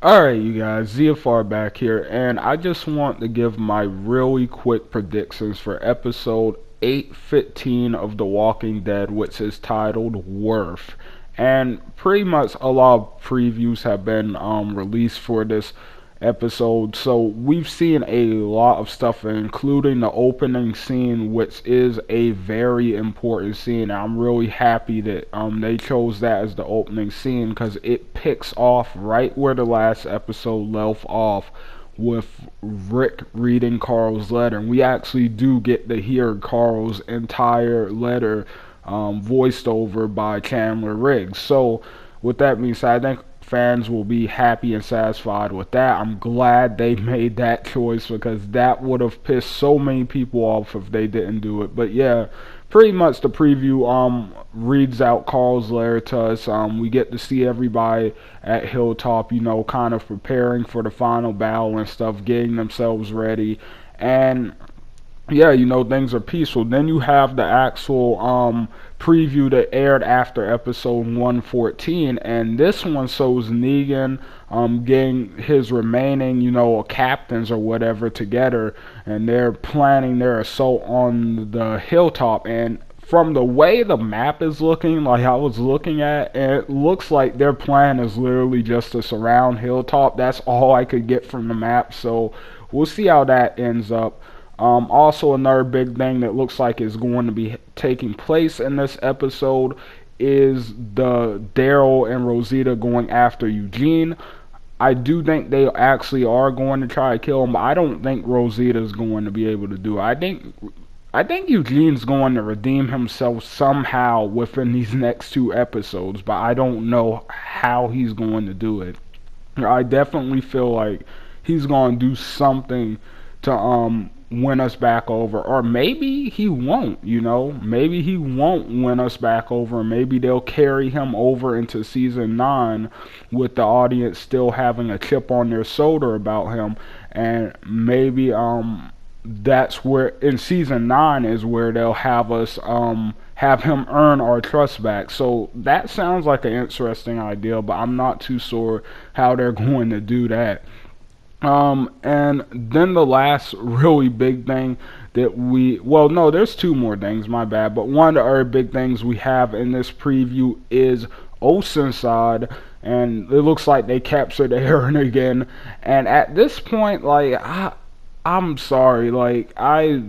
Alright, you guys, ZFR back here, and I just want to give my really quick predictions for episode 815 of The Walking Dead, which is titled Worth. And pretty much a lot of previews have been released for this episode, so we've seen a lot of stuff, including the opening scene, which is a very important scene. I'm really happy that they chose that as the opening scene because it picks off right where the last episode left off with Rick reading Carl's letter, and we actually do get to hear Carl's entire letter voiced over by Chandler Riggs. So with that being said, I think fans will be happy and satisfied with that. I'm glad they made that choice because that would have pissed so many people off if they didn't do it. But yeah, pretty much the preview reads out Carl's letter to us. We get to see everybody at Hilltop, kind of preparing for the final battle and stuff, getting themselves ready. And yeah, things are peaceful. Then you have the actual preview that aired after episode 114, and this one shows Negan getting his remaining, captains or whatever together, and they're planning their assault on the hilltop. And from the way the map is looking, like I was looking at, it looks like their plan is literally just to surround Hilltop. That's all I could get from the map, so we'll see how that ends up. Also, another big thing that looks like is going to be taking place in this episode is the Daryl and Rosita going after Eugene. I do think they actually are going to try to kill him, but I don't think Rosita's going to be able to do it. I think Eugene's going to redeem himself somehow within these next two episodes, but I don't know how he's going to do it. I definitely feel like he's going to do something to win us back over, or maybe he won't. Maybe he won't win us back over, and maybe they'll carry him over into season 9 with the audience still having a chip on their shoulder about him. And maybe that's where in season 9 is where they'll have us have him earn our trust back. So that sounds like an interesting idea, but I'm not too sure how they're going to do that. And then the last really big thing that no, there's two more things, my bad, but one of the other big things we have in this preview is Oceanside, and it looks like they captured Aaron again. And at this point, I'm sorry, I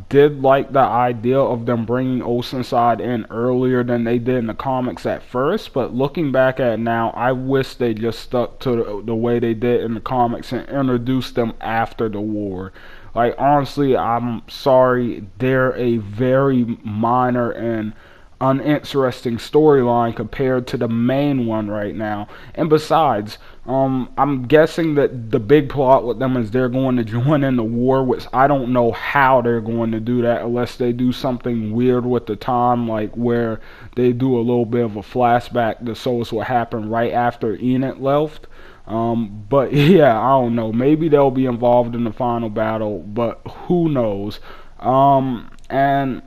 did like the idea of them bringing Oceanside in earlier than they did in the comics at first, but looking back at it now, I wish they just stuck to the way they did in the comics and introduced them after the war. Honestly, I'm sorry, they're a very minor and uninteresting storyline compared to the main one right now. And besides, I'm guessing that the big plot with them is they're going to join in the war, which I don't know how they're going to do that unless they do something weird with the time, like where they do a little bit of a flashback to show us what happened right after Enid left. But yeah, I don't know. Maybe they'll be involved in the final battle, but who knows? And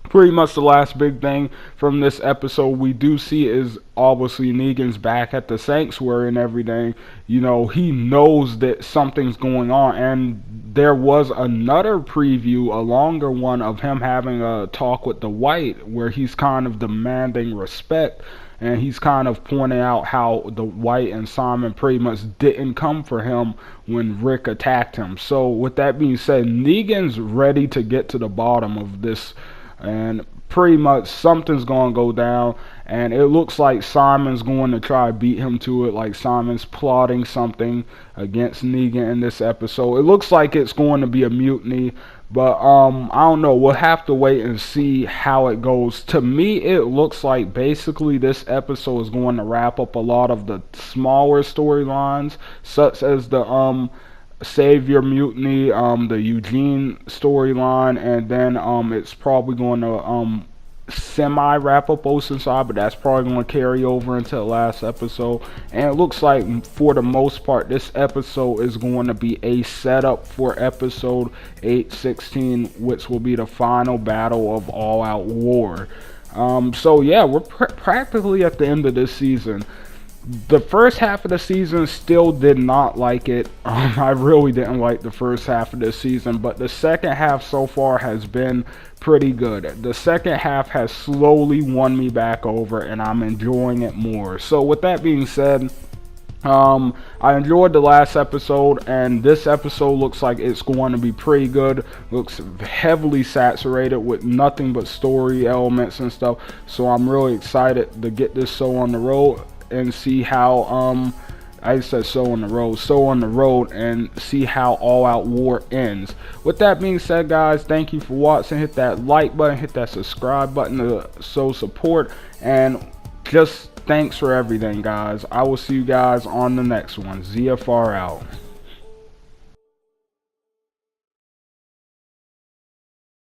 pretty much the last big thing from this episode we do see is obviously Negan's back at the sanctuary and everything. He knows that something's going on, and there was another preview, a longer one, of him having a talk with the White where he's kind of demanding respect, and he's kind of pointing out how the White and Simon pretty much didn't come for him when Rick attacked him. So with that being said, Negan's ready to get to the bottom of this, and pretty much something's going to go down, and it looks like Simon's going to try to beat him to it. Like Simon's plotting something against Negan in this episode. It looks like it's going to be a mutiny, but I don't know. We'll have to wait and see how it goes. To me, it looks like basically this episode is going to wrap up a lot of the smaller storylines, such as the Savior Mutiny, the Eugene storyline, and then it's probably going to semi wrap up Oceanside, but that's probably going to carry over into the last episode. And it looks like for the most part this episode is going to be a setup for episode 816, which will be the final battle of All Out War. So yeah, we're practically at the end of this season. The first half of the season still did not like it. I really didn't like the first half of the season, but the second half so far has been pretty good. The second half has slowly won me back over, and I'm enjoying it more. So with that being said, I enjoyed the last episode, and this episode looks like it's going to be pretty good. Looks heavily saturated with nothing but story elements and stuff. So I'm really excited to get this show on the road and see how I said so on the road and see how All Out War ends. With that being said, guys, thank you for watching. Hit that like button, hit that subscribe button to show support, and just thanks for everything, guys. I will see you guys on the next one. ZFR out.